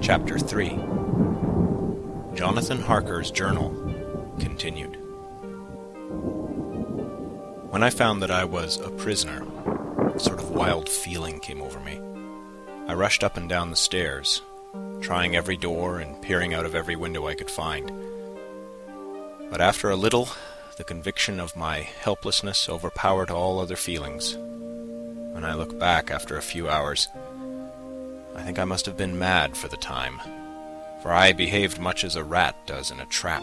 Chapter 3. Jonathan Harker's Journal, continued. When I found that I was a prisoner, a sort of wild feeling came over me. I rushed up and down the stairs, trying every door and peering out of every window I could find. But after a little, the conviction of my helplessness overpowered all other feelings. When I look back after a few hours, I think I must have been mad for the time, for I behaved much as a rat does in a trap.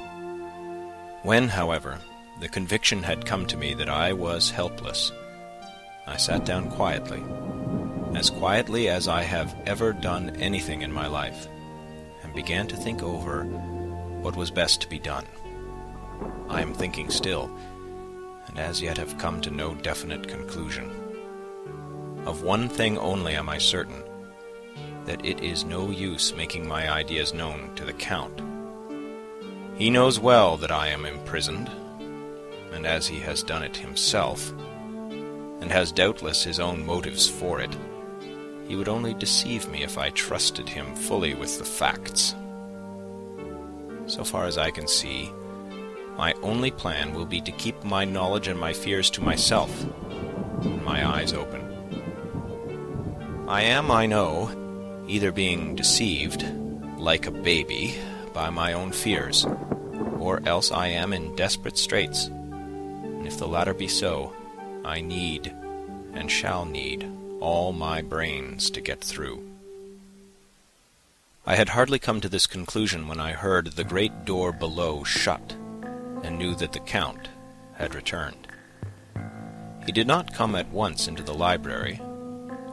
When, however, the conviction had come to me that I was helpless, I sat down quietly as I have ever done anything in my life, and began to think over what was best to be done. I am thinking still, and as yet have come to no definite conclusion. Of one thing only am I certain, that it is no use making my ideas known to the Count. He knows well that I am imprisoned, and as he has done it himself, and has doubtless his own motives for it, he would only deceive me if I trusted him fully with the facts. So far as I can see, my only plan will be to keep my knowledge and my fears to myself, and my eyes open. I am, I know, either being deceived, like a baby, by my own fears, or else I am in desperate straits, and if the latter be so, I need, and shall need, all my brains to get through. I had hardly come to this conclusion when I heard the great door below shut, and knew that the Count had returned. He did not come at once into the library,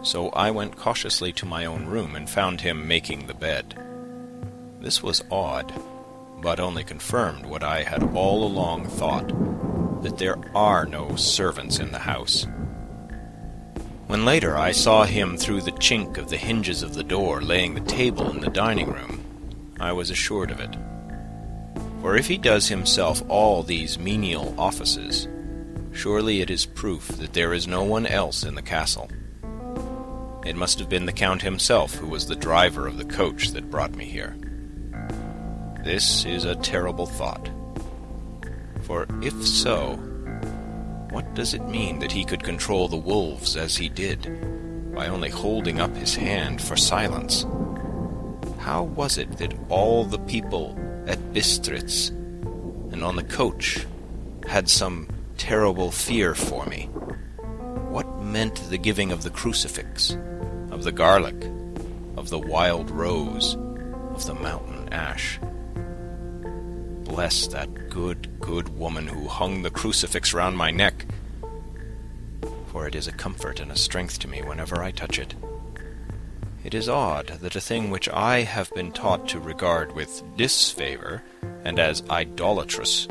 so I went cautiously to my own room and found him making the bed. This was odd, but only confirmed what I had all along thought, that there are no servants in the house. When later I saw him through the chink of the hinges of the door laying the table in the dining room, I was assured of it. For if he does himself all these menial offices, surely it is proof that there is no one else in the castle. It must have been the Count himself who was the driver of the coach that brought me here. This is a terrible thought. For if so, what does it mean that he could control the wolves as he did, by only holding up his hand for silence? How was it that all the people at Bistritz and on the coach had some terrible fear for me? What meant the giving of the crucifix, of the garlic, of the wild rose, of the mountain ash? Bless that good woman who hung the crucifix round my neck, for it is a comfort and a strength to me whenever I touch it. It is odd that a thing which I have been taught to regard with disfavor and as idolatrous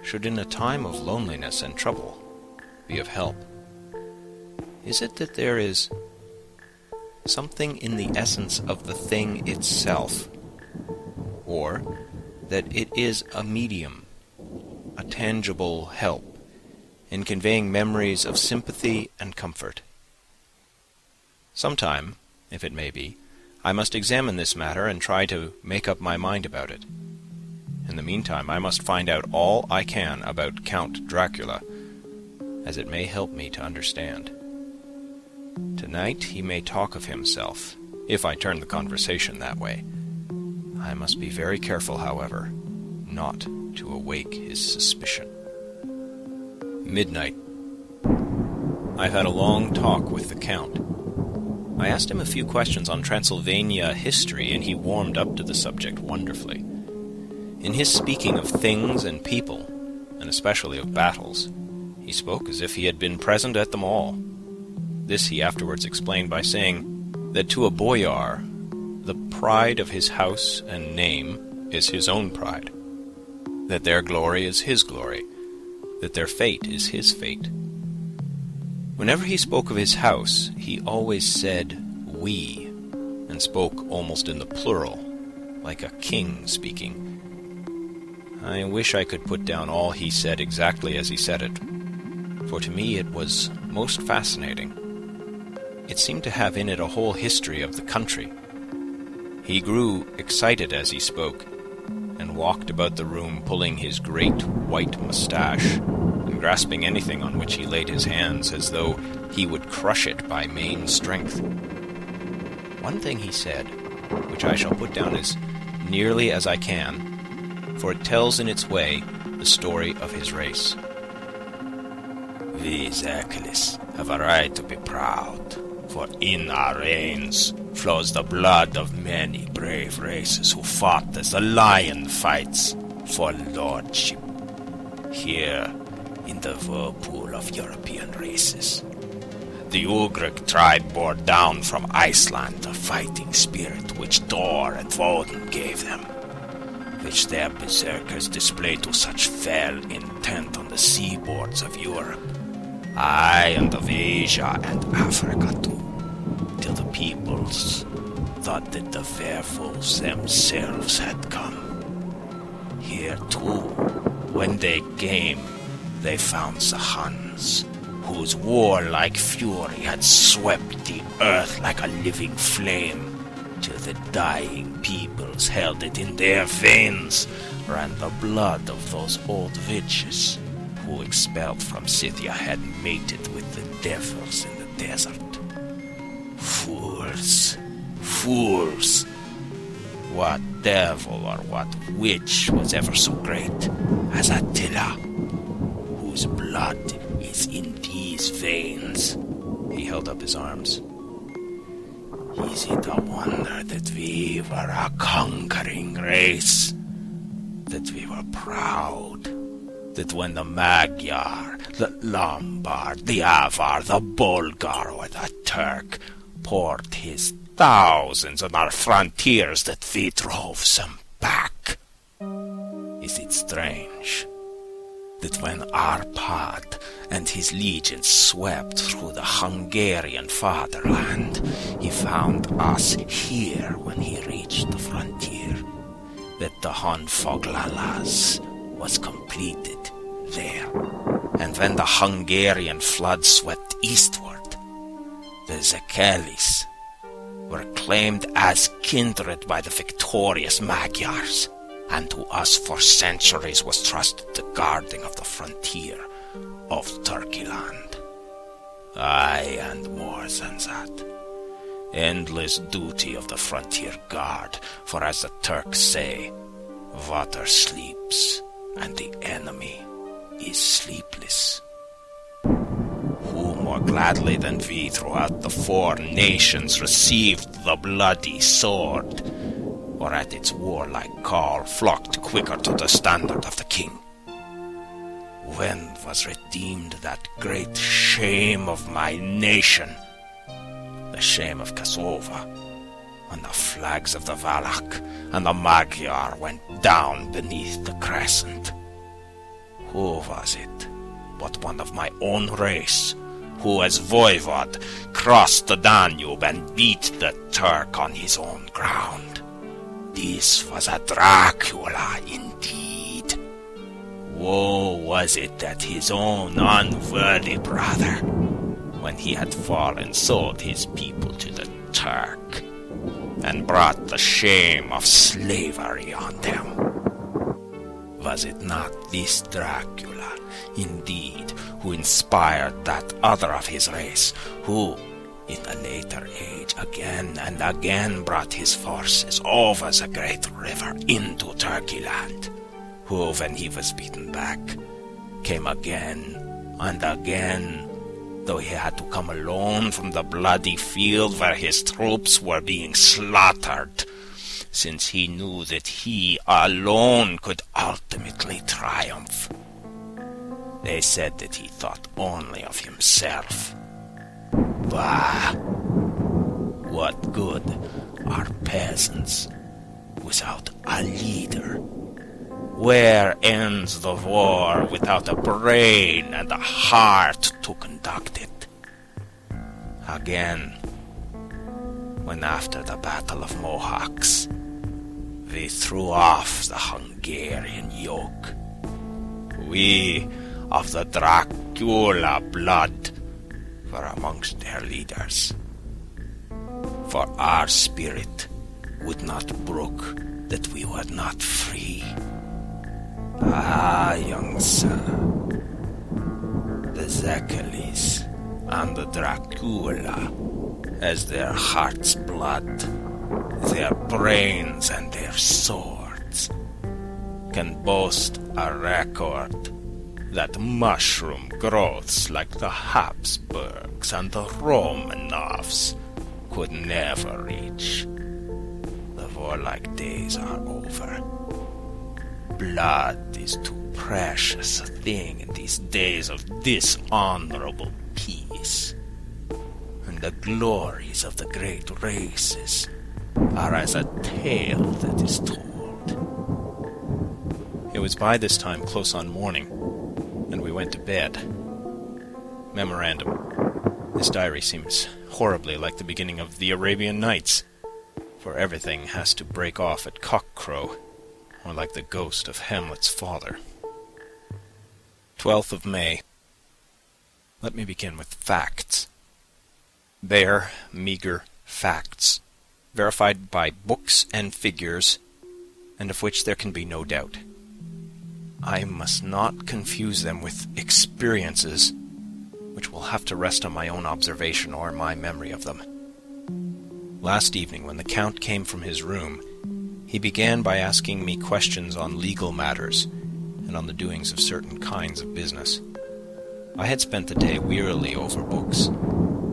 should in a time of loneliness and trouble be of help. Is it that there is something in the essence of the thing itself, or that it is a medium, a tangible help, in conveying memories of sympathy and comfort? Sometime, if it may be, I must examine this matter and try to make up my mind about it. In the meantime, I must find out all I can about Count Dracula, as it may help me to understand. Tonight he may talk of himself, if I turn the conversation that way. I must be very careful, however, not to awake his suspicion. Midnight. I've had a long talk with the Count. I asked him a few questions on Transylvania history, and he warmed up to the subject wonderfully. In his speaking of things and people, and especially of battles, he spoke as if he had been present at them all. This he afterwards explained by saying that to a boyar, the pride of his house and name is his own pride, that their glory is his glory, that their fate is his fate. Whenever he spoke of his house, he always said we, and spoke almost in the plural, like a king speaking. I wish I could put down all he said exactly as he said it, for to me it was most fascinating. It seemed to have in it a whole history of the country. He grew excited as he spoke, and walked about the room pulling his great white moustache, and grasping anything on which he laid his hands as though he would crush it by main strength. One thing he said, which I shall put down as nearly as I can, for it tells in its way the story of his race. We Dracula's have a right to be proud, for in our veins flows the blood of many brave races who fought as the lion fights for lordship. Here, in the whirlpool of European races, the Ugric tribe bore down from Iceland the fighting spirit which Thor and Woden gave them, which their berserkers displayed to such fell intent on the seaboards of Europe, aye, and of Asia and Africa too, till the peoples thought that the werewolves themselves had come. Here too, when they came, they found the Huns, whose warlike fury had swept the earth like a living flame, till the dying peoples held it in their veins, ran the blood of those old witches who, expelled from Scythia, had mated with the devils in the desert. Fools! Fools! What devil or what witch was ever so great as Attila, whose blood is in these veins? He held up his arms. Is it a wonder that we were a conquering race? That we were proud? That when the Magyar, the Lombard, the Avar, the Bulgar, or the Turk poured his thousands on our frontiers, that we drove them back? Is it strange that when Arpad and his legions swept through the Hungarian fatherland, he found us here when he reached the frontier, that the Honfoglalas was completed there, and when the Hungarian flood swept eastward, the Zekelis were claimed as kindred by the victorious Magyars, and to us for centuries was trusted the guarding of the frontier of Turkeyland. Aye, and more than that, endless duty of the frontier guard, for as the Turks say, water sleeps, and the enemy is sleepless. Who more gladly than we throughout the 4 nations received the bloody sword, or at its warlike call flocked quicker to the standard of the king? When was redeemed that great shame of my nation, the shame of Kosova, when the flags of the Valak and the Magyar went down beneath the crescent? Who was it but one of my own race, who as voivod crossed the Danube and beat the Turk on his own ground? This was a Dracula indeed. Woe was it that his own unworthy brother, when he had fallen, sold his people to the Turk, and brought the shame of slavery on them. Was it not this Dracula, indeed, who inspired that other of his race, who, in a later age, again and again brought his forces over the great river into Turkeyland, who, when he was beaten back, came again and again, though he had to come alone from the bloody field where his troops were being slaughtered, since he knew that he alone could ultimately triumph. They said that he thought only of himself. Bah! What good are peasants without a leader? Where ends the war without a brain and a heart to conduct it? Again, when after the Battle of Mohawks, we threw off the Hungarian yoke, we of the Dracula blood were amongst their leaders. For our spirit would not brook that we were not free. Ah, young sir, the Draculas and the Dracula, as their heart's blood, their brains and their swords, can boast a record that mushroom growths like the Habsburgs and the Romanovs could never reach. The warlike days are over. Blood is too precious a thing in these days of dishonorable peace. And the glories of the great races are as a tale that is told. It was by this time close on morning, and we went to bed. Memorandum. This diary seems horribly like the beginning of the Arabian Nights, for everything has to break off at cockcrow, or like the ghost of Hamlet's father. 12th of May. Let me begin with facts. Bare, meager facts, verified by books and figures, and of which there can be no doubt. I must not confuse them with experiences, which will have to rest on my own observation or my memory of them. Last evening, when the Count came from his room, he began by asking me questions on legal matters and on the doings of certain kinds of business. I had spent the day wearily over books,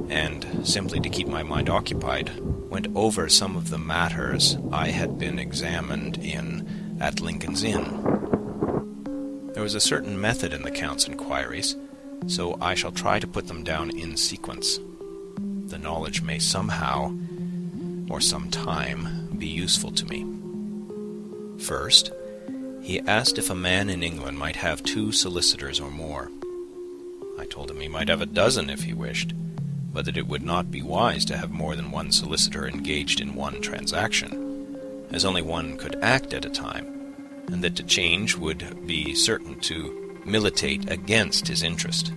and, simply to keep my mind occupied, went over some of the matters I had been examined in at Lincoln's Inn. There was a certain method in the Count's inquiries, so I shall try to put them down in sequence. The knowledge may somehow, or sometime, be useful to me. First, he asked if a man in England might have 2 solicitors or more. I told him he might have a dozen if he wished, but that it would not be wise to have more than one solicitor engaged in one transaction, as only one could act at a time, and that to change would be certain to militate against his interest.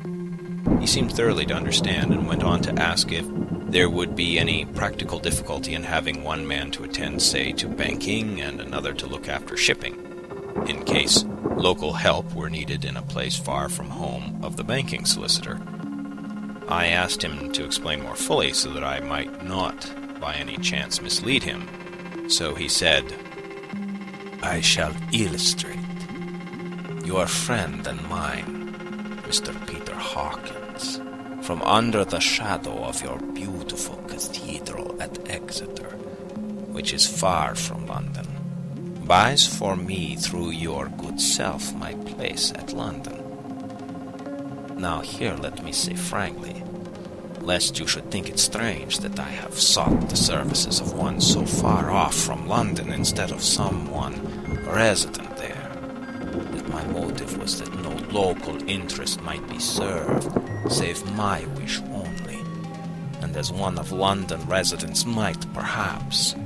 He seemed thoroughly to understand, and went on to ask if there would be any practical difficulty in having one man to attend, say, to banking, and another to look after shipping, in case local help were needed in a place far from home of the banking solicitor. I asked him to explain more fully, so that I might not, by any chance, mislead him. So he said, I shall illustrate. Your friend and mine, Mr. Peter Hawkins, from under the shadow of your beautiful cathedral at Exeter, which is far from London, buys for me through your good self my place at London. Now here let me say frankly, lest you should think it strange that I have sought the services of one so far off from London instead of someone resident there, that my motive was that no local interest might be served, save my wish only, and as one of London residents might, perhaps,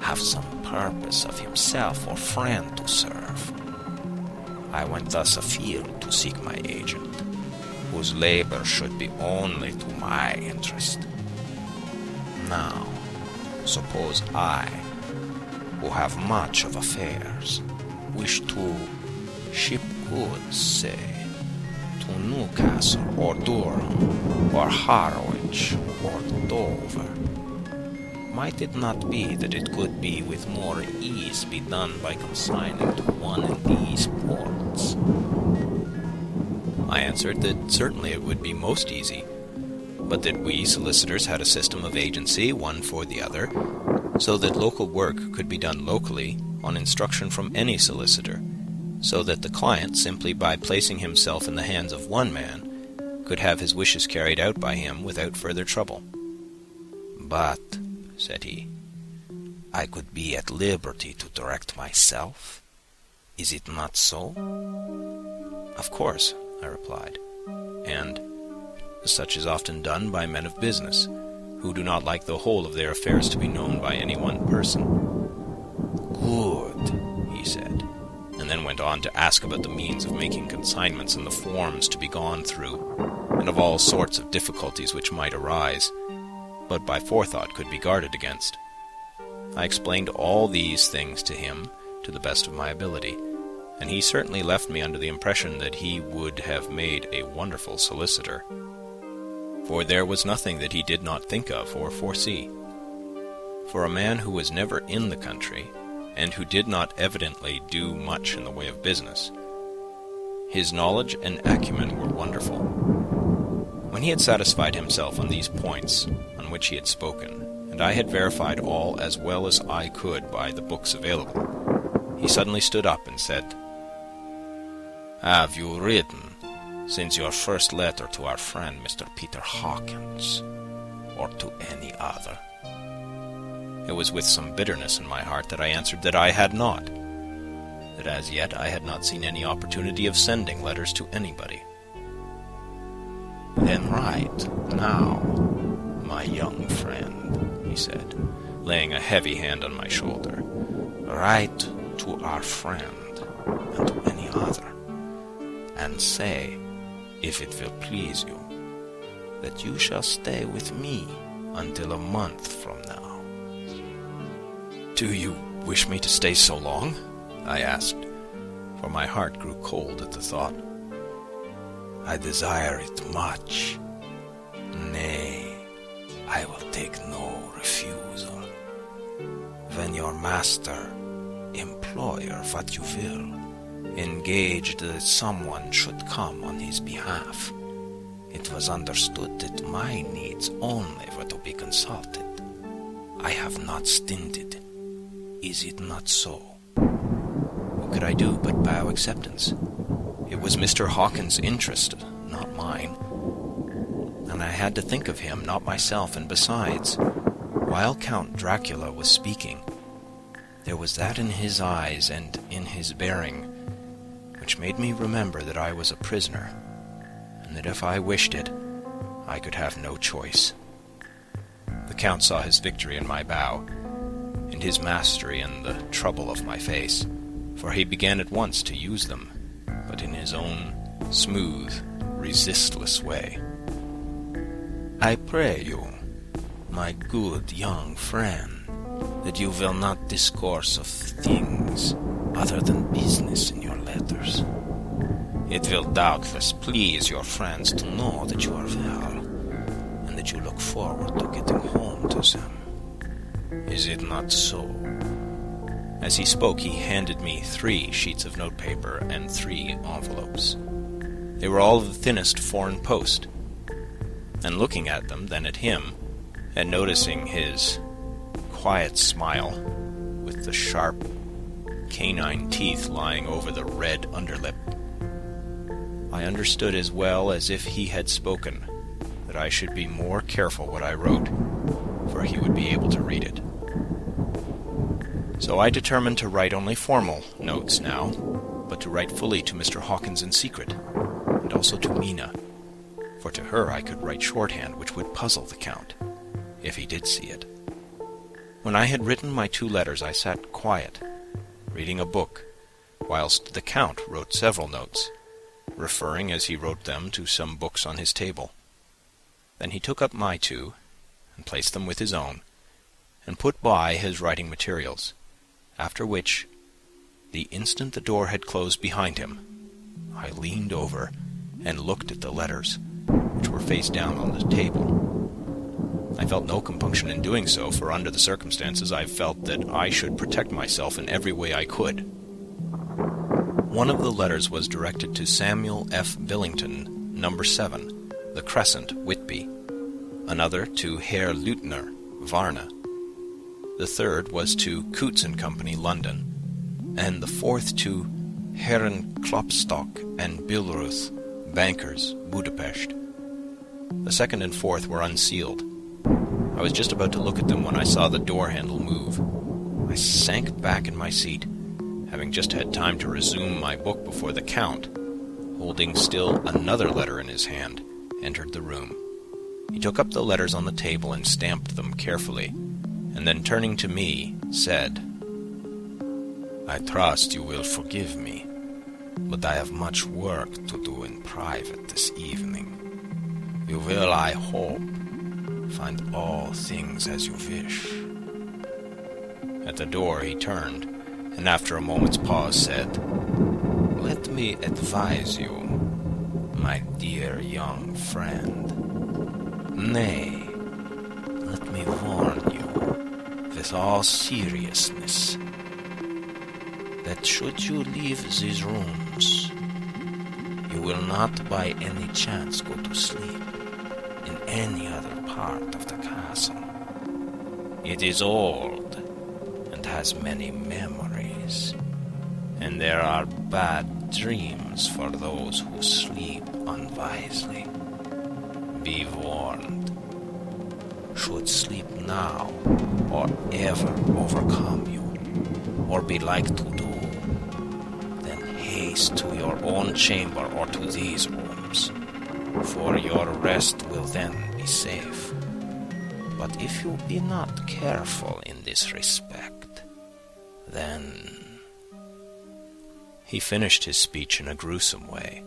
have some purpose of himself or friend to serve. I went thus afield to seek my agent, whose labor should be only to my interest. Now, suppose I, who have much of affairs, wish to ship goods, say, to Newcastle or Durham or Harwich or Dover. Might it not be that it could be with more ease be done by consigning to one of these ports? I answered that certainly it would be most easy, but that we solicitors had a system of agency, one for the other, so that local work could be done locally on instruction from any solicitor, so that the client, simply by placing himself in the hands of one man, could have his wishes carried out by him without further trouble. But, said he, I could be at liberty to direct myself. Is it not so? Of course, I replied, and such is often done by men of business, who do not like the whole of their affairs to be known by any one person. Good, he said, and then went on to ask about the means of making consignments and the forms to be gone through, and of all sorts of difficulties which might arise, but by forethought could be guarded against. I explained all these things to him to the best of my ability, and he certainly left me under the impression that he would have made a wonderful solicitor, for there was nothing that he did not think of or foresee. For a man who was never in the country, and who did not evidently do much in the way of business, his knowledge and acumen were wonderful. When he had satisfied himself on these points on which he had spoken, and I had verified all as well as I could by the books available, he suddenly stood up and said, "Have you written, since your first letter to our friend Mr. Peter Hawkins, or to any other?" It was with some bitterness in my heart that I answered that I had not, that as yet I had not seen any opportunity of sending letters to anybody. "Then write now, my young friend," he said, laying a heavy hand on my shoulder. "Write to our friend and to any other, and say, if it will please you, that you shall stay with me until a month from now." "Do you wish me to stay so long?" I asked, for my heart grew cold at the thought. "I desire it much. Nay, I will take no refusal. When your master, employer, what you will, engaged that someone should come on his behalf, it was understood that my needs only were to be consulted. I have not stinted. Is it not so?" What could I do but bow acceptance? It was Mr. Hawkins' interest, not mine, and I had to think of him, not myself, and besides, while Count Dracula was speaking, there was that in his eyes and in his bearing which made me remember that I was a prisoner, and that if I wished it, I could have no choice. The Count saw his victory in my bow, and his mastery in the trouble of my face, for he began at once to use them, but in his own smooth, resistless way. "I pray you, my good young friend, that you will not discourse of things other than business in your letters. It will doubtless please your friends to know that you are well, and that you look forward to getting home to them. Is it not so?" As he spoke, he handed me 3 sheets of notepaper and 3 envelopes. They were all of the thinnest foreign post, and looking at them, then at him, and noticing his quiet smile with the sharp canine teeth lying over the red underlip, I understood as well as if he had spoken that I should be more careful what I wrote, for he would be able to read it. So I determined to write only formal notes now, but to write fully to Mr. Hawkins in secret, and also to Mina, for to her I could write shorthand which would puzzle the Count, if he did see it. When I had written my 2 letters, I sat quiet, reading a book, whilst the Count wrote several notes, referring as he wrote them to some books on his table. Then he took up my 2, and placed them with his own, and put by his writing materials, after which, the instant the door had closed behind him, I leaned over and looked at the letters, which were face down on the table. I felt no compunction in doing so, for under the circumstances I felt that I should protect myself in every way I could. One of the letters was directed to Samuel F. Billington, No. 7, The Crescent, Whitby. Another to Herr Leutner, Varna. The third was to Coutts and Company, London, and the fourth to Herren Klopstock and Billruth, bankers, Budapest. The second and fourth were unsealed. I was just about to look at them when I saw the door handle move. I sank back in my seat, having just had time to resume my book before the Count, holding still another letter in his hand, entered the room. He took up the letters on the table and stamped them carefully, and then turning to me, said, "I trust you will forgive me, but I have much work to do in private this evening. You will, I hope, find all things as you wish." At the door he turned, and after a moment's pause said, "Let me advise you, my dear young friend. Nay, let me warn you, with all seriousness, that should you leave these rooms, you will not by any chance go to sleep in any other part of the castle. It is old and has many memories, and there are bad dreams for those who sleep unwisely. Be warned. Should sleep now or ever overcome you, or be like to do, then haste to your own chamber or to these rooms, for your rest will then be safe. But if you be not careful in this respect, then..." He finished his speech in a gruesome way,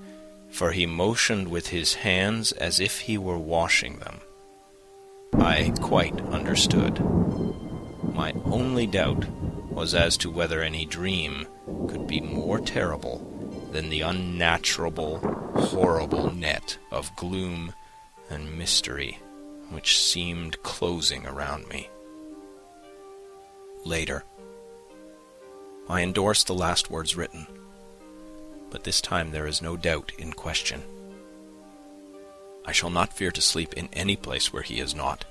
for he motioned with his hands as if he were washing them. I quite understood. My only doubt was as to whether any dream could be more terrible than the unnatural, horrible net of gloom and mystery which seemed closing around me. Later, I endorsed the last words written, but this time there is no doubt in question. I shall not fear to sleep in any place where he is not.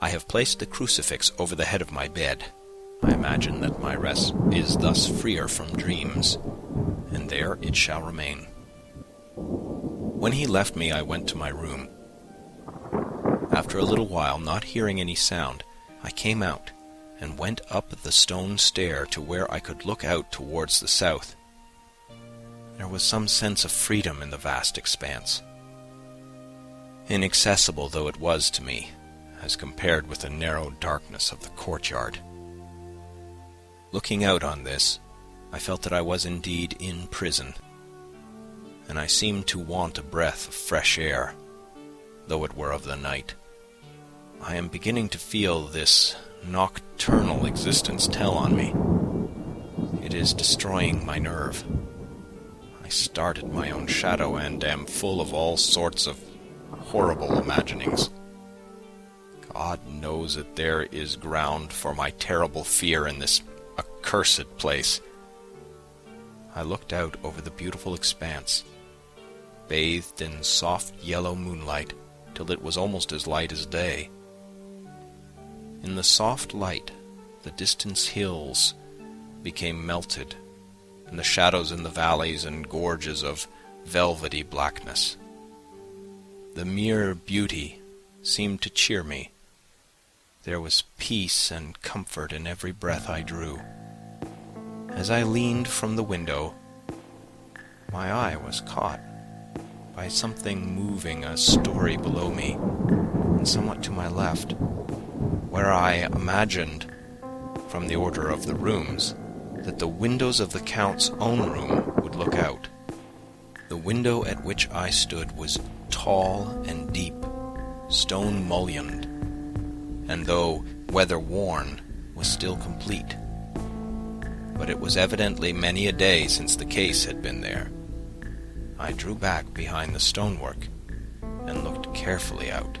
I have placed the crucifix over the head of my bed. I imagine that my rest is thus freer from dreams, and there it shall remain. When he left me, I went to my room. After a little while, not hearing any sound, I came out and went up the stone stair to where I could look out towards the south. There was some sense of freedom in the vast expanse, inaccessible though it was to me, as compared with the narrow darkness of the courtyard. Looking out on this, I felt that I was indeed in prison, and I seemed to want a breath of fresh air, though it were of the night. I am beginning to feel this nocturnal existence tell on me. It is destroying my nerve. I start at my own shadow and am full of all sorts of horrible imaginings. God knows that there is ground for my terrible fear in this accursed place. I looked out over the beautiful expanse, bathed in soft yellow moonlight, till it was almost as light as day. In the soft light, the distant hills became melted, and the shadows in the valleys and gorges of velvety blackness. The mere beauty seemed to cheer me. There was peace and comfort in every breath I drew. As I leaned from the window, my eye was caught by something moving a story below me, and somewhat to my left, where I imagined, from the order of the rooms, that the windows of the Count's own room would look out. The window at which I stood was tall and deep, stone-mullioned, and though weather-worn, was still complete. But it was evidently many a day since the case had been there. I drew back behind the stonework and looked carefully out.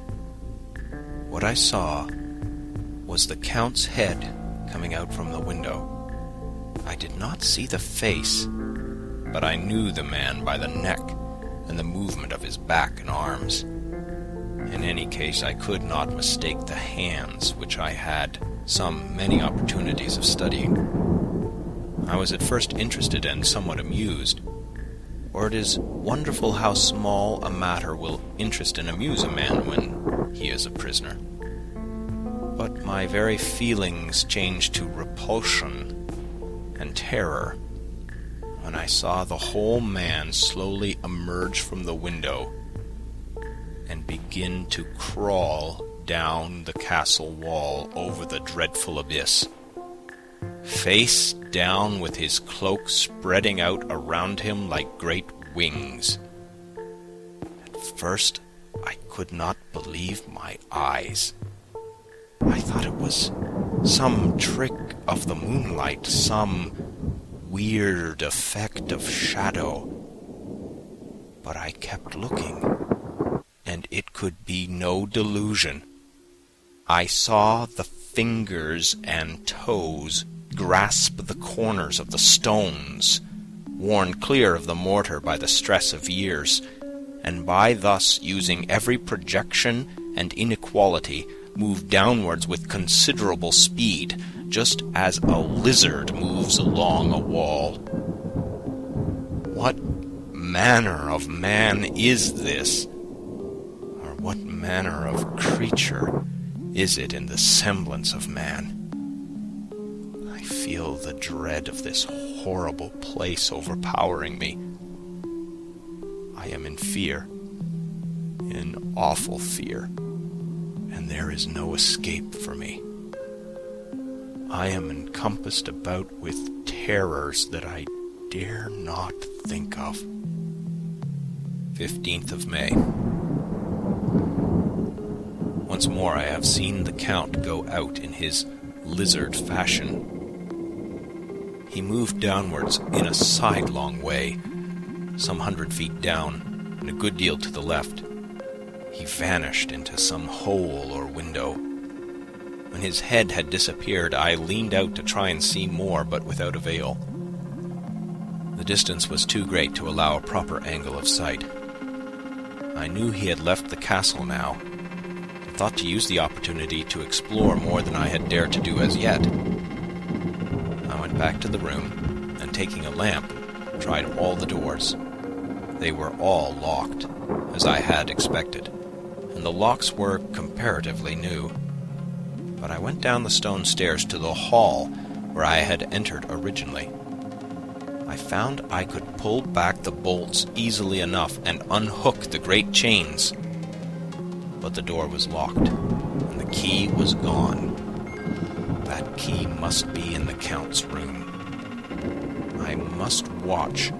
What I saw was the Count's head coming out from the window. I did not see the face, but I knew the man by the neck and the movement of his back and arms. In any case, I could not mistake the hands, which I had many opportunities of studying. I was at first interested and somewhat amused, for it is wonderful how small a matter will interest and amuse a man when he is a prisoner. But my very feelings changed to repulsion and terror when I saw the whole man slowly emerge from the window and begin to crawl down the castle wall over the dreadful abyss, face down, with his cloak spreading out around him like great wings. At first I could not believe my eyes. I thought it was some trick of the moonlight, some weird effect of shadow. But I kept looking, and it could be no delusion. I saw the fingers and toes grasp the corners of the stones, worn clear of the mortar by the stress of years, and by thus using every projection and inequality, move downwards with considerable speed, just as a lizard moves along a wall. What manner of man is this? Or what manner of creature is it in the semblance of man? I feel the dread of this horrible place overpowering me. I am in fear, in awful fear, and there is no escape for me. I am encompassed about with terrors that I dare not think of. 15th of May. Once more I have seen the Count go out in his lizard fashion. He moved downwards in a sidelong way, some 100 feet down, and a good deal to the left. He vanished into some hole or window. When his head had disappeared, I leaned out to try and see more, but without avail. The distance was too great to allow a proper angle of sight. I knew he had left the castle now, and thought to use the opportunity to explore more than I had dared to do as yet. I went back to the room, and taking a lamp, tried all the doors. They were all locked, as I had expected, and the locks were comparatively new. But I went down the stone stairs to the hall where I had entered originally. I found I could pull back the bolts easily enough and unhook the great chains. But the door was locked, and the key was gone. That key must be in the Count's room. I must watch,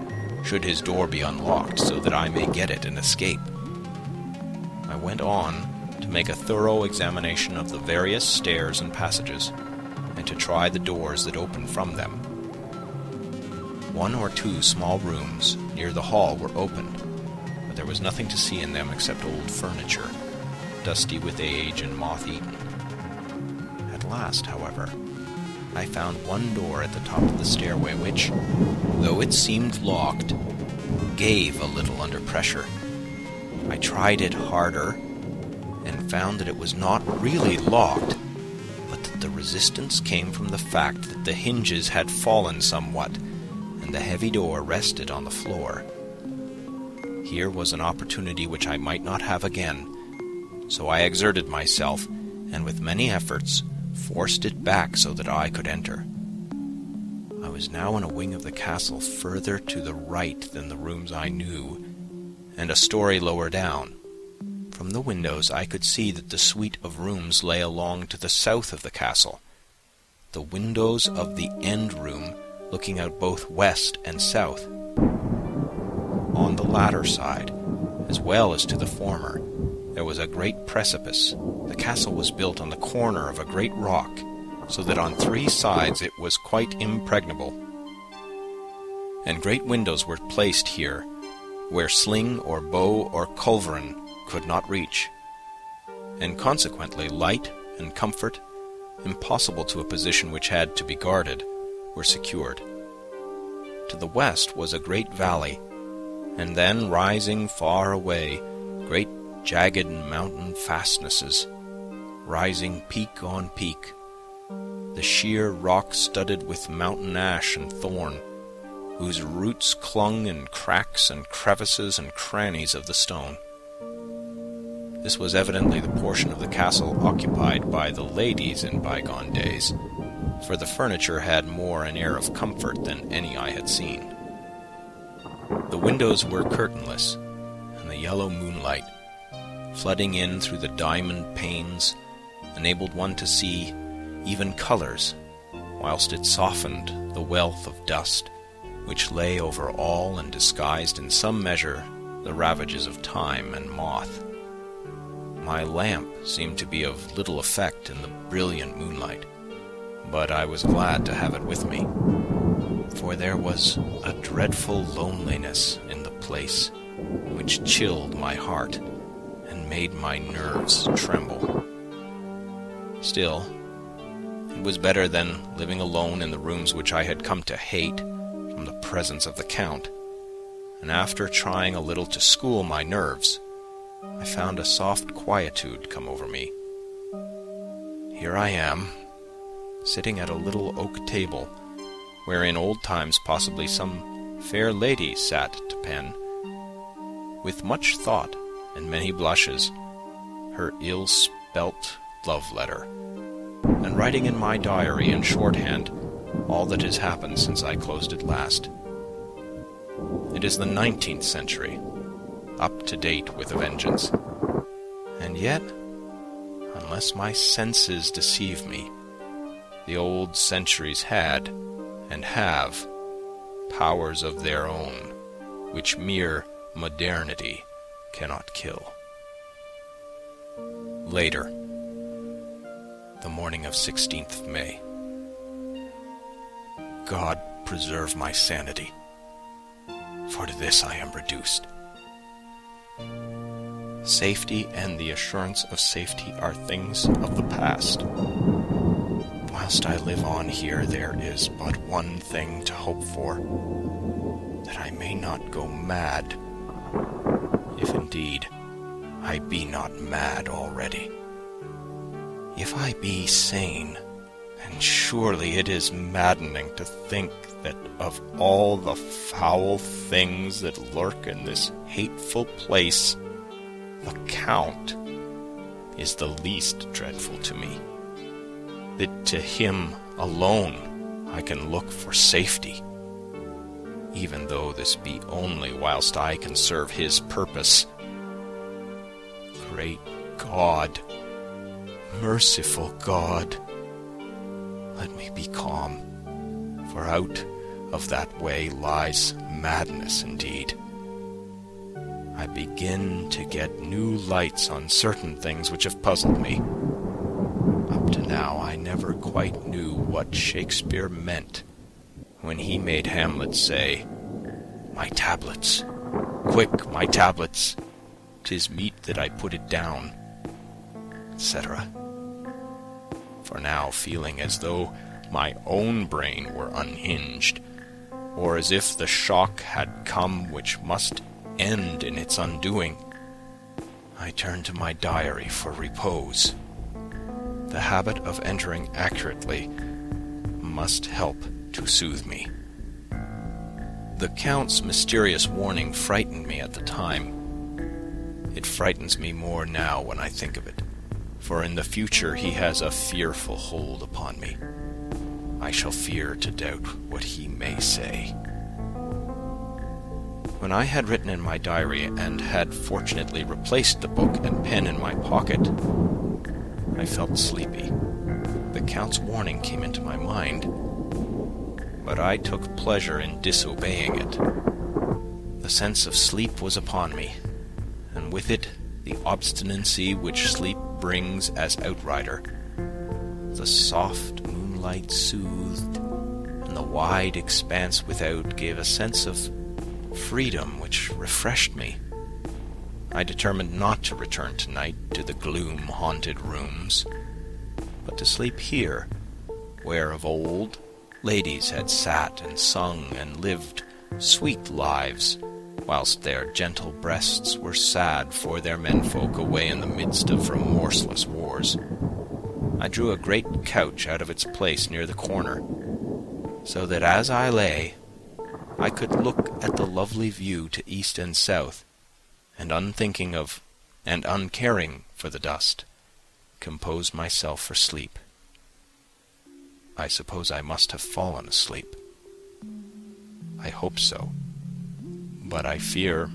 should his door be unlocked, so that I may get it and escape. I went on to make a thorough examination of the various stairs and passages, and to try the doors that opened from them. 1 or 2 small rooms near the hall were opened, but there was nothing to see in them except old furniture, dusty with age and moth-eaten. At last, however, I found one door at the top of the stairway which, though it seemed locked, gave a little under pressure. I tried it harder, and found that it was not really locked, but that the resistance came from the fact that the hinges had fallen somewhat, and the heavy door rested on the floor. Here was an opportunity which I might not have again, so I exerted myself, and with many efforts forced it back so that I could enter. I was now in a wing of the castle further to the right than the rooms I knew, and a story lower down. From the windows I could see that the suite of rooms lay along to the south of the castle, the windows of the end room looking out both west and south. On the latter side, as well as to the former, there was a great precipice. The castle was built on the corner of a great rock, so that on 3 sides it was quite impregnable. And great windows were placed here, where sling or bow or culverin could not reach, and consequently light and comfort, impossible to a position which had to be guarded, were secured. To the west was a great valley, and then rising far away, great jagged mountain fastnesses, rising peak on peak, the sheer rock studded with mountain ash and thorn, whose roots clung in cracks and crevices and crannies of the stone. This was evidently the portion of the castle occupied by the ladies in bygone days, for the furniture had more an air of comfort than any I had seen. The windows were curtainless, and the yellow moonlight, flooding in through the diamond panes, enabled one to see even colors, whilst it softened the wealth of dust which lay over all and disguised in some measure the ravages of time and moth. My lamp seemed to be of little effect in the brilliant moonlight, but I was glad to have it with me, for there was a dreadful loneliness in the place which chilled my heart and made my nerves tremble. Still, it was better than living alone in the rooms which I had come to hate from the presence of the Count, and after trying a little to school my nerves, I found a soft quietude come over me. Here I am, sitting at a little oak table, where in old times possibly some fair lady sat to pen, with much thought and many blushes, her ill-spelt love letter, and writing in my diary in shorthand all that has happened since I closed it last. It is the 19th century, up to date with a vengeance, and yet, unless my senses deceive me, the old centuries had, and have, powers of their own, which mere modernity cannot kill. Later, the morning of 16th of May. God preserve my sanity, for to this I am reduced. Safety and the assurance of safety are things of the past. Whilst I live on here, there is but one thing to hope for, that I may not go mad, if indeed I be not mad already. If I be sane, and surely it is maddening to think that of all the foul things that lurk in this hateful place, the Count is the least dreadful to me, that to him alone I can look for safety, even though this be only whilst I can serve his purpose. Great God, merciful God, let me be calm, for out of that way lies madness indeed. I begin to get new lights on certain things which have puzzled me. Up to now I never quite knew what Shakespeare meant when he made Hamlet say, "My tablets, quick, my tablets, 'tis meet that I put it down," etc. For now, feeling as though my own brain were unhinged, or as if the shock had come which must end in its undoing, I turn to my diary for repose. The habit of entering accurately must help to soothe me. The Count's mysterious warning frightened me at the time. It frightens me more now when I think of it, for in the future he has a fearful hold upon me. I shall fear to doubt what he may say. When I had written in my diary and had fortunately replaced the book and pen in my pocket, I felt sleepy. The Count's warning came into my mind, but I took pleasure in disobeying it. The sense of sleep was upon me, and with it the obstinacy which sleep brings as outrider. The soft moonlight soothed, and the wide expanse without gave a sense of freedom which refreshed me. I determined not to return tonight to the gloom-haunted rooms, but to sleep here, where of old ladies had sat and sung and lived sweet lives, whilst their gentle breasts were sad for their menfolk away in the midst of remorseless wars. I drew a great couch out of its place near the corner, so that as I lay, I could look at the lovely view to east and south, and unthinking of, and uncaring for the dust, compose myself for sleep. I suppose I must have fallen asleep. I hope so, but I fear,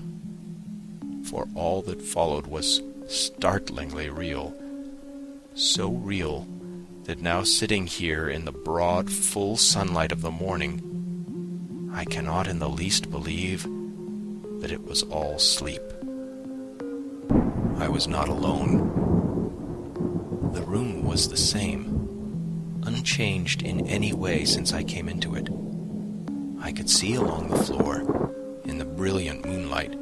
for all that followed was startlingly real, so real that now sitting here in the broad, full sunlight of the morning, I cannot in the least believe that it was all sleep. I was not alone. The room was the same, unchanged in any way since I came into it. I could see along the floor, in the brilliant moonlight,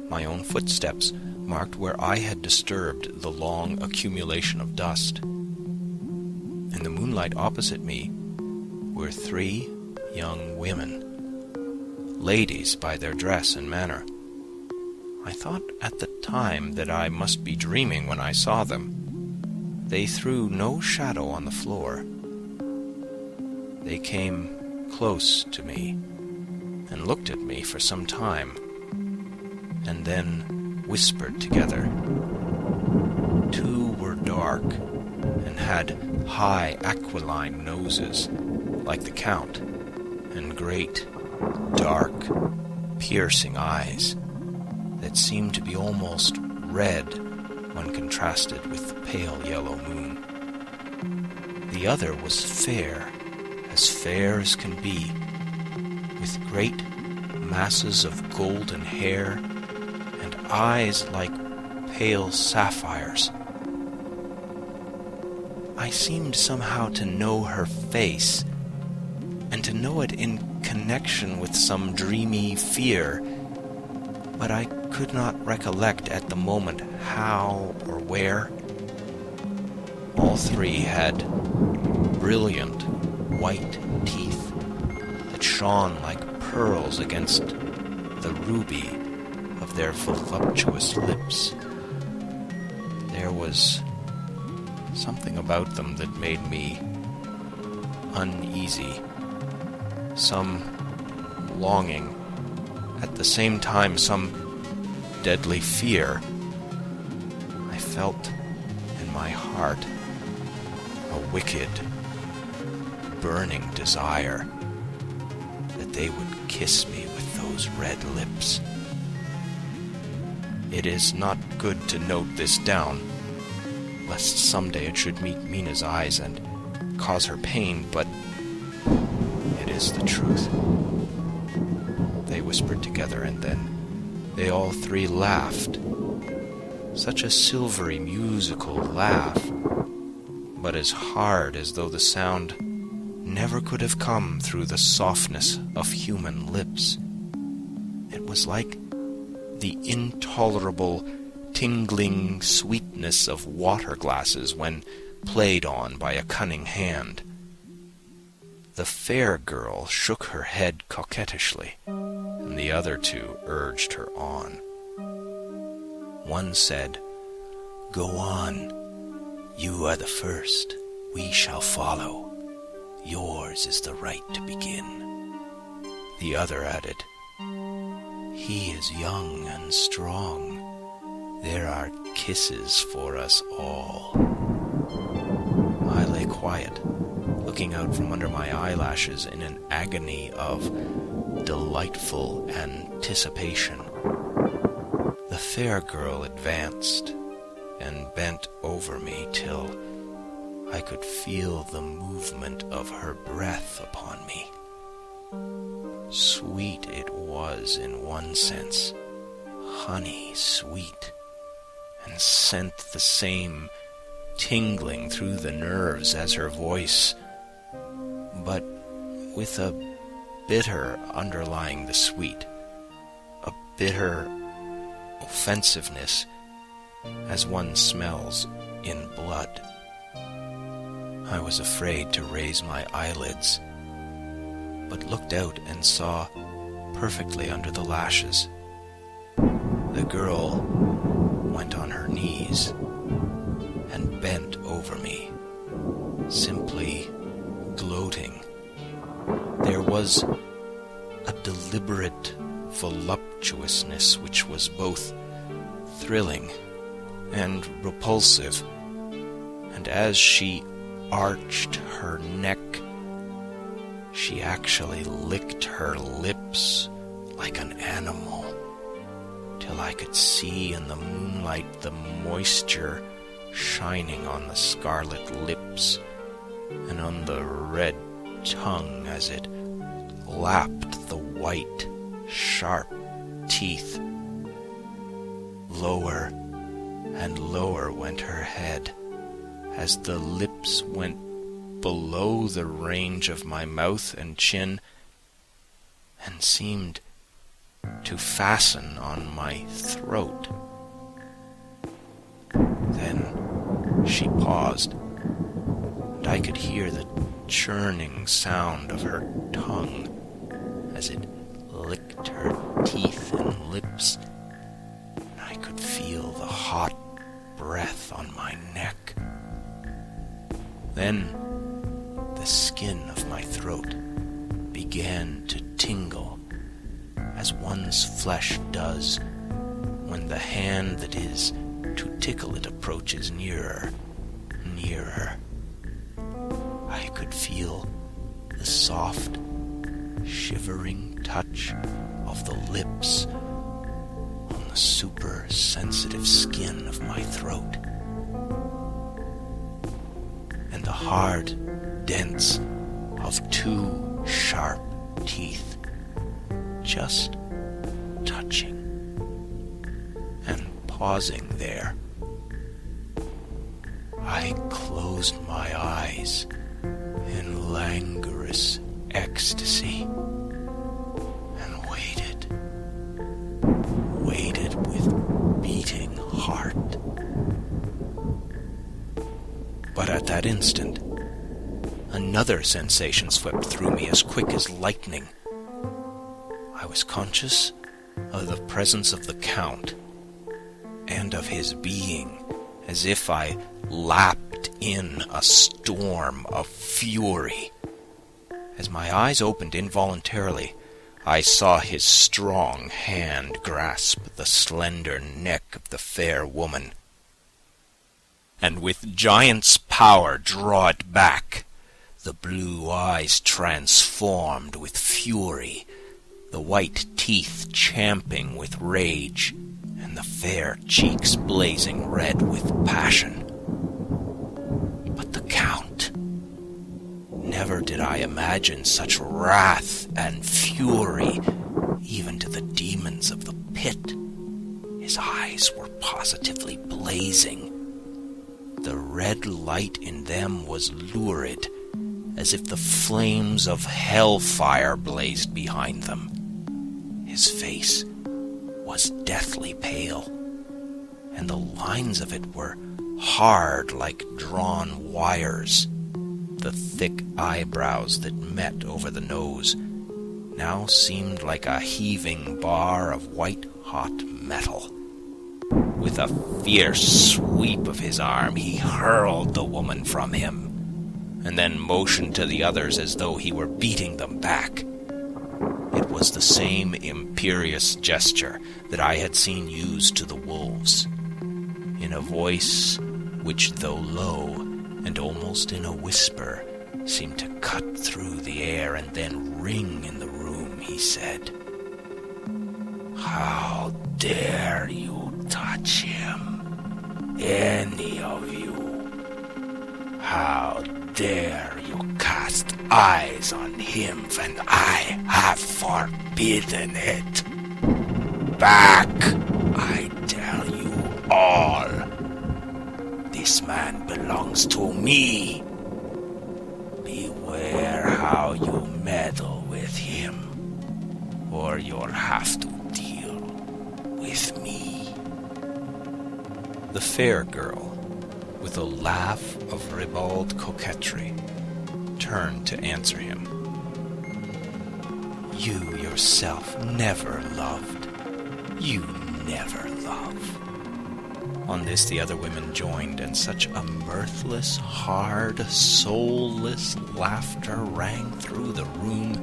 my own footsteps marked where I had disturbed the long accumulation of dust. In the moonlight opposite me were 3 young women, ladies by their dress and manner. I thought at the time that I must be dreaming when I saw them. They threw no shadow on the floor. They came close to me and looked at me for some time, and then whispered together. 2 were dark and had high aquiline noses, like the Count, and great, dark, piercing eyes that seemed to be almost red when contrasted with the pale yellow moon. The other was fair as can be, with great masses of golden hair and eyes like pale sapphires. I seemed somehow to know her face, and to know it in connection with some dreamy fear, but I could not recollect at the moment how or where. All 3 had brilliant white teeth that shone like pearls against the ruby of their voluptuous lips. There was something about them that made me uneasy, some longing, at the same time some deadly fear. I felt in my heart a wicked, burning desire that they would kiss me with those red lips. It is not good to note this down, lest someday it should meet Mina's eyes and cause her pain, but it is the truth. They whispered together, and then they all 3 laughed. Such a silvery, musical laugh, but as hard as though the sound never could have come through the softness of human lips. It was like the intolerable, tingling sweetness of water glasses when played on by a cunning hand. The fair girl shook her head coquettishly, and the other 2 urged her on. One said, "Go on. You are the first. We shall follow. Yours is the right to begin." The other added, "He is young and strong. There are kisses for us all." I lay quiet, looking out from under my eyelashes in an agony of delightful anticipation. The fair girl advanced and bent over me till I could feel the movement of her breath upon me. Sweet it was in one sense, honey sweet, and sent the same tingling through the nerves as her voice, but with a bitter underlying the sweet, a bitter offensiveness as one smells in blood. I was afraid to raise my eyelids, but looked out and saw perfectly under the lashes. The girl went on her knees and bent over me, simply gloating. There was a deliberate voluptuousness which was both thrilling and repulsive, and as she arched her neck, she actually licked her lips like an animal, till I could see in the moonlight the moisture shining on the scarlet lips and on the red tongue as it lapped the white, sharp teeth. Lower and lower went her head as the lips went below the range of my mouth and chin, and seemed to fasten on my throat. Then she paused, and I could hear the churning sound of her tongue as it licked her teeth and lips, and I could feel the hot breath on my neck. Then the skin of my throat began to tingle, as one's flesh does when the hand that is to tickle it approaches nearer, nearer. I could feel the soft, shivering touch of the lips on the super-sensitive skin of my throat, and the hard dents of two sharp teeth just touching and pausing there. I closed my eyes in languorous ecstasy and waited with beating heart. But at that instant, another sensation swept through me as quick as lightning. I was conscious of the presence of the Count, and of his being, as if I lapped in a storm of fury. As my eyes opened involuntarily, I saw his strong hand grasp the slender neck of the fair woman, and with giant's power draw it back, the blue eyes transformed with fury, the white teeth champing with rage, and the fair cheeks blazing red with passion. But the Count, never did I imagine such wrath and fury, even to the demons of the pit. His eyes were positively blazing. The red light in them was lurid, as if the flames of hellfire blazed behind them. His face was deathly pale, and the lines of it were hard like drawn wires. The thick eyebrows that met over the nose now seemed like a heaving bar of white-hot metal. With a fierce sweep of his arm, he hurled the woman from him, and then motioned to the others as though he were beating them back. It was the same imperious gesture that I had seen used to the wolves, in a voice which, though low and almost in a whisper, seemed to cut through the air and then ring in the room. He said, "How dare you touch him, any of you? How dare you cast eyes on him when I have forbidden it? Back, I tell you all. This man belongs to me. Beware how you meddle with him, or you'll have to deal with me." The fair girl, with a laugh of ribald coquetry, turned to answer him. "You yourself never loved. You never love." On this the other women joined, and such a mirthless, hard, soulless laughter rang through the room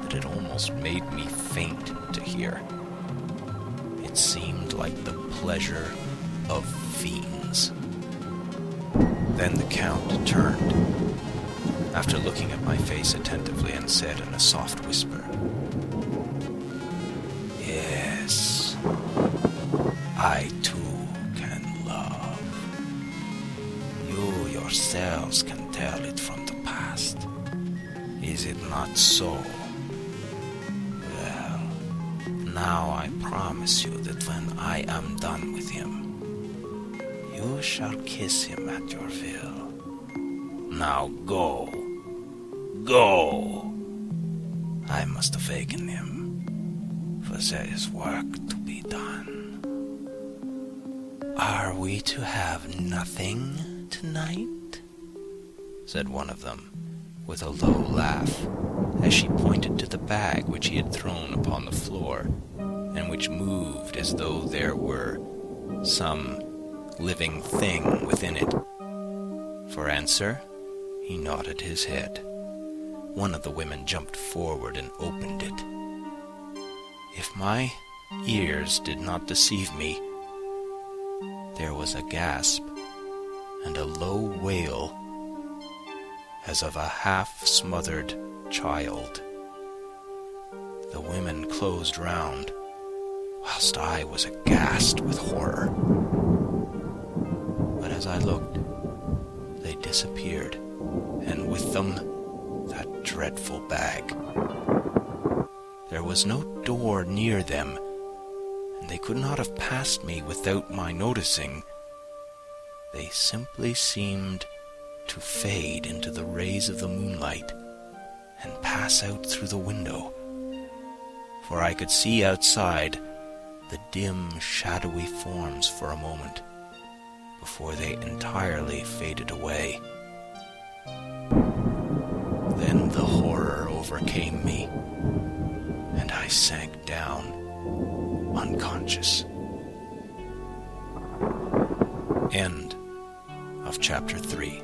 that it almost made me faint to hear. It seemed like the pleasure of fiends. Then the Count turned, after looking at my face attentively, and said in a soft whisper, "Yes, I too can love. You yourselves can tell it from the past. Is it not so? Well, now I promise you that when I am done with him, you shall kiss him at your will. Now go. Go. I must awaken him, for there is work to be done. Are we to have nothing tonight? Said one of them, with a low laugh, as she pointed to the bag which he had thrown upon the floor, and which moved as though there were some living thing within it. For answer, he nodded his head. One of the women jumped forward and opened it. If my ears did not deceive me, there was a gasp and a low wail as of a half-smothered child. The women closed round, whilst I was aghast with horror. But as I looked, they disappeared, and with them that dreadful bag. There was no door near them, and they could not have passed me without my noticing. They simply seemed to fade into the rays of the moonlight and pass out through the window, for I could see outside the dim, shadowy forms for a moment before they entirely faded away. Then the horror overcame me, and I sank down, unconscious. End of chapter 3.